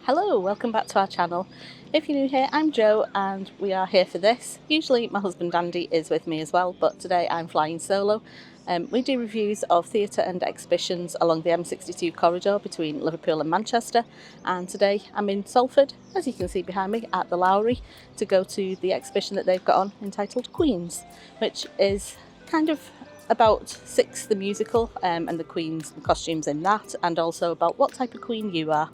Hello, welcome back to our channel. If you're new here, I'm Jo and we are here for this. Usually my husband Andy is with me as well, but today I'm flying solo. We do reviews of theatre and exhibitions along the M62 corridor between Liverpool and Manchester, and today I'm in Salford, as you can see behind me, at the Lowry to go to the exhibition that they've got on entitled Queens, which is kind of about Six the musical and the Queen's costumes in that, and also about what type of queen you are.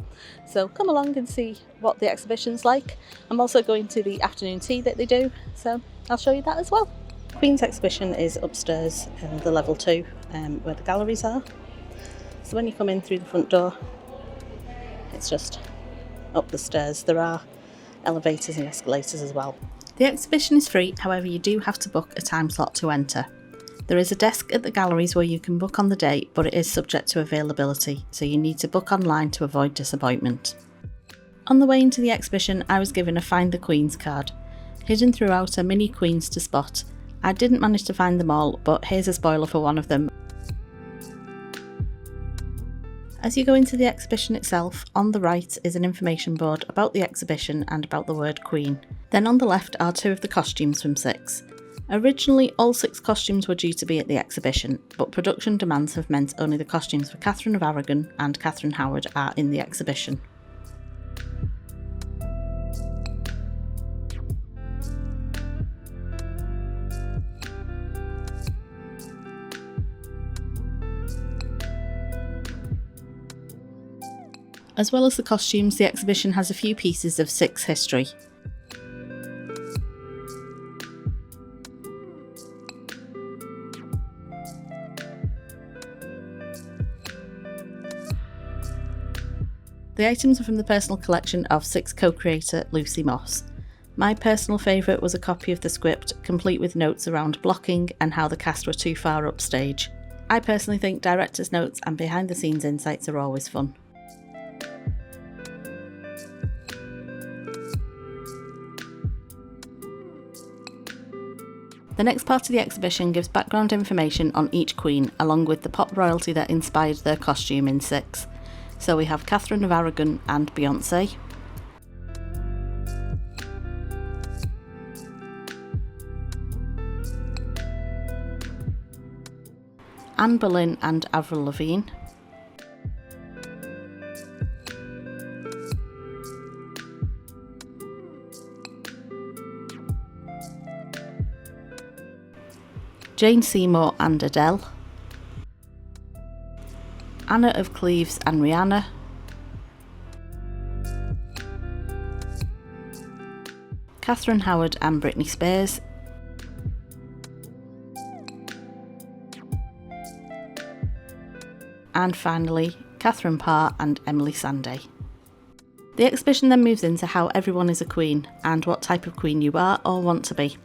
So come along and see what the exhibition's like. I'm also going to the afternoon tea that they do, so I'll show you that as well. Queen's exhibition is upstairs in the level 2 where the galleries are. So when you come in through the front door, it's just up the stairs. There are elevators and escalators as well. The exhibition is free, however you do have to book a time slot to enter. There is a desk at the galleries where you can book on the day, but it is subject to availability, so you need to book online to avoid disappointment. On the way into the exhibition, I was given a Find the Queens card. Hidden throughout are mini queens to spot. I didn't manage to find them all, but here's a spoiler for one of them. As you go into the exhibition itself, on the right is an information board about the exhibition and about the word Queen. Then on the left are 2 of the costumes from Six. Originally, all 6 costumes were due to be at the exhibition, but production demands have meant only the costumes for Catherine of Aragon and Catherine Howard are in the exhibition. As well as the costumes, the exhibition has a few pieces of Six history. The items are from the personal collection of Six co-creator Lucy Moss. My personal favourite was a copy of the script, complete with notes around blocking and how the cast were too far upstage. I personally think director's notes and behind the scenes insights are always fun. The next part of the exhibition gives background information on each queen, along with the pop royalty that inspired their costume in Six. So we have Catherine of Aragon and Beyonce, Anne Boleyn and Avril Lavigne, Jane Seymour and Adele, Anna of Cleves and Rihanna, Catherine Howard and Britney Spears, and finally Catherine Parr and Emily Sandé. The exhibition then moves into how everyone is a queen and what type of queen you are or want to be.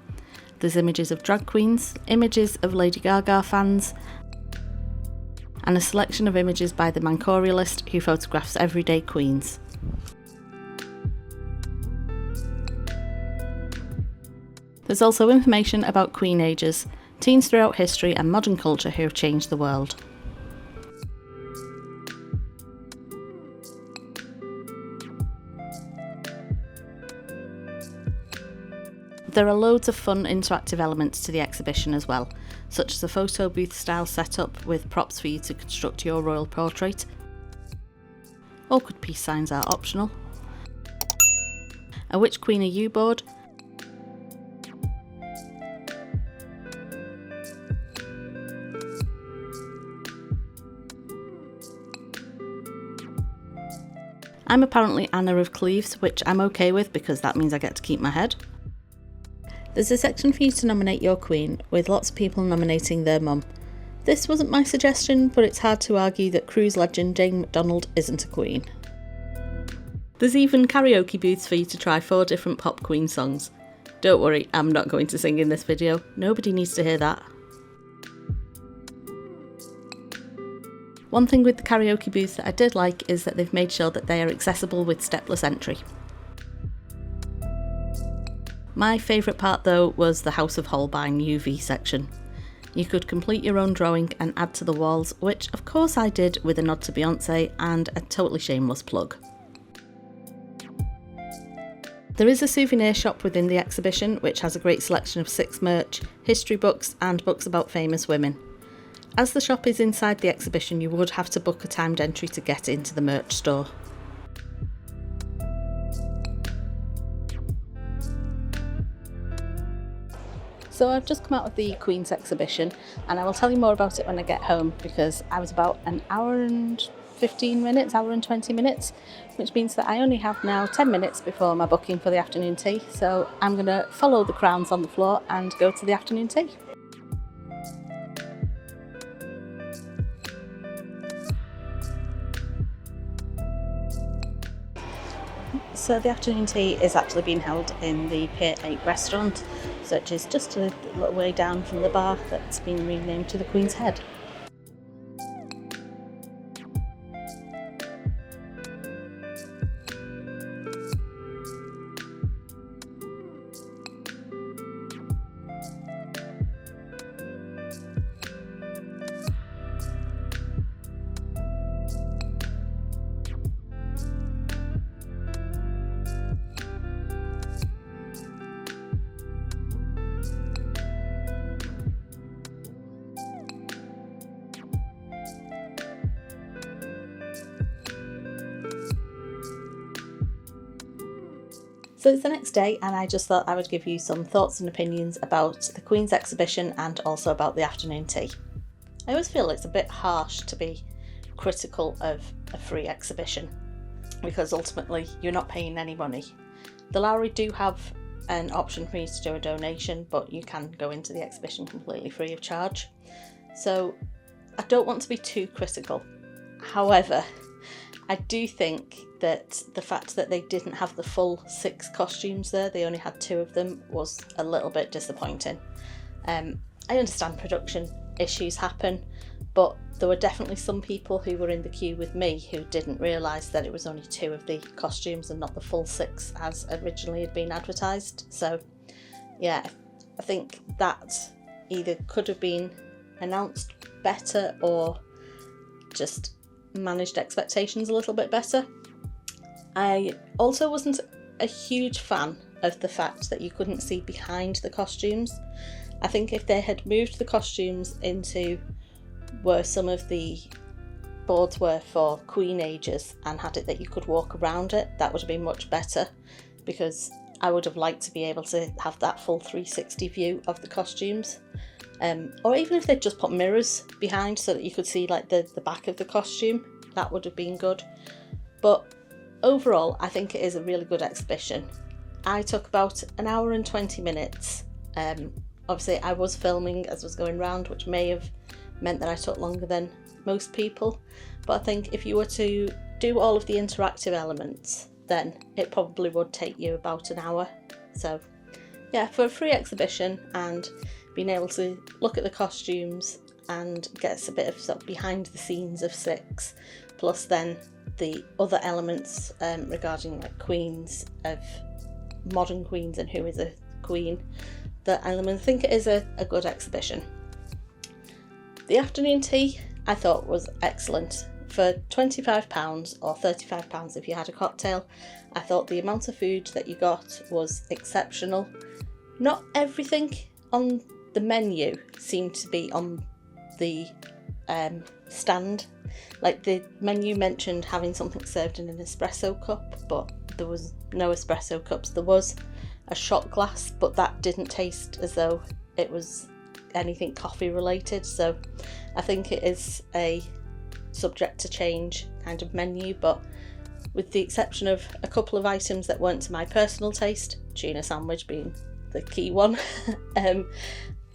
There's images of drag queens, images of Lady Gaga fans, and a selection of images by the Mancorialist who photographs everyday queens. There's also information about queen ages, teens throughout history and modern culture who have changed the world. There are loads of fun interactive elements to the exhibition as well, such as a photo booth style setup with props for you to construct your royal portrait. Awkward peace signs are optional. A Which Queen Are You board. I'm apparently Anna of Cleves, which I'm okay with because that means I get to keep my head. There's a section for you to nominate your queen, with lots of people nominating their mum. This wasn't my suggestion, but it's hard to argue that cruise legend Jane McDonald isn't a queen. There's even karaoke booths for you to try 4 different pop queen songs. Don't worry, I'm not going to sing in this video, nobody needs to hear that. One thing with the karaoke booths that I did like is that they've made sure that they are accessible with stepless entry. My favourite part though was the House of Holbein UV section. You could complete your own drawing and add to the walls, which of course I did with a nod to Beyonce and a totally shameless plug. There is a souvenir shop within the exhibition which has a great selection of Six merch, history books and books about famous women. As the shop is inside the exhibition, you would have to book a timed entry to get into the merch store. So I've just come out of the Queen's exhibition and I will tell you more about it when I get home, because I was about an hour and 15 minutes, hour and 20 minutes, which means that I only have now 10 minutes before my booking for the afternoon tea. So I'm going to follow the crowns on the floor and go to the afternoon tea. So the afternoon tea is actually being held in the Pier 8 restaurant, which is just a little way down from the bar that's been renamed to the Queen's Head. So it's the next day and I just thought I would give you some thoughts and opinions about the Queen's exhibition and also about the afternoon tea. I always feel it's a bit harsh to be critical of a free exhibition because ultimately you're not paying any money. The Lowry do have an option for you to do a donation, but you can go into the exhibition completely free of charge. So I don't want to be too critical. However, I do think that the fact that they didn't have the full 6 costumes there, they only had 2 of them, was a little bit disappointing. I understand production issues happen, but there were definitely some people who were in the queue with me who didn't realise that it was only 2 of the costumes and not the full 6 as originally had been advertised. So yeah, I think that either could have been announced better or just managed expectations a little bit better. I also wasn't a huge fan of the fact that you couldn't see behind the costumes. I think if they had moved the costumes into where some of the boards were for Queen ages and had it that you could walk around it, that would have been much better, because I would have liked to be able to have that full 360 view of the costumes. Or even if they'd just put mirrors behind so that you could see like the back of the costume, that would have been good. But overall, I think it is a really good exhibition. I took about an hour and 20 minutes. Obviously I was filming as I was going round, which may have meant that I took longer than most people, but I think if you were to do all of the interactive elements, then it probably would take you about an hour. So yeah, for a free exhibition and being able to look at the costumes and get a bit of sort of behind the scenes of 6, plus then the other elements regarding like queens, of modern queens and who is a queen, that element, I think it is a good exhibition. The afternoon tea I thought was excellent. For £25 or £35 if you had a cocktail, I thought the amount of food that you got was exceptional. Not everything on the menu seemed to be on the stand. Like the menu mentioned having something served in an espresso cup, but there was no espresso cups. There was a shot glass, but that didn't taste as though it was anything coffee related. So I think it is a subject to change kind of menu, but with the exception of a couple of items that weren't to my personal taste, tuna sandwich being the key one,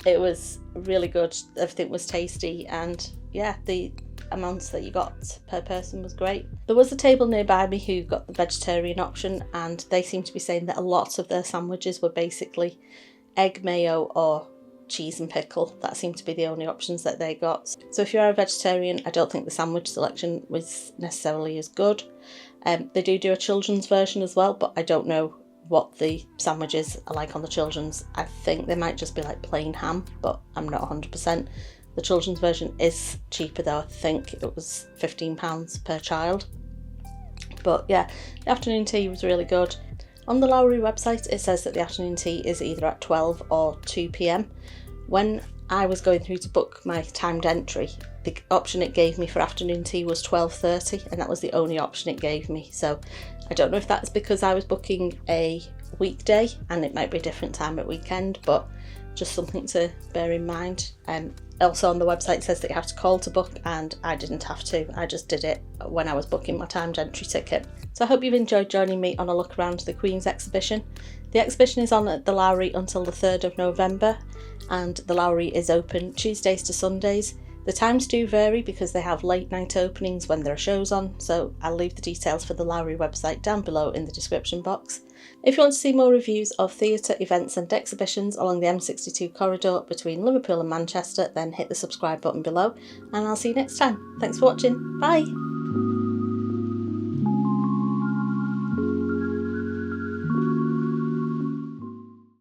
it was really good. Everything was tasty, and yeah, the amounts that you got per person was great. There was a table nearby me who got the vegetarian option, and they seemed to be saying that a lot of their sandwiches were basically egg mayo or cheese and pickle. That seemed to be the only options that they got. So if you are a vegetarian, I don't think the sandwich selection was necessarily as good. They do a children's version as well, but I don't know what the sandwiches are like on the children's. I think they might just be like plain ham, but I'm not 100%. The children's version is cheaper though. I think it was £15 per child. But yeah, the afternoon tea was really good. On the Lowry website it says that the afternoon tea is either at 12 or 2 p.m. When I was going through to book my timed entry, the option it gave me for afternoon tea was 12:30, and that was the only option it gave me. So I don't know if that's because I was booking a weekday and it might be a different time at weekend, but just something to bear in mind. Also on the website it says that you have to call to book, and I didn't have to. I just did it when I was booking my timed entry ticket. So I hope you've enjoyed joining me on a look around the Queen's exhibition. The exhibition is on at the Lowry until the 3rd of November, and the Lowry is open Tuesdays to Sundays. The times do vary because they have late night openings when there are shows on, so I'll leave the details for the Lowry website down below in the description box. If you want to see more reviews of theatre, events and exhibitions along the M62 corridor between Liverpool and Manchester, then hit the subscribe button below, and I'll see you next time. Thanks for watching, bye!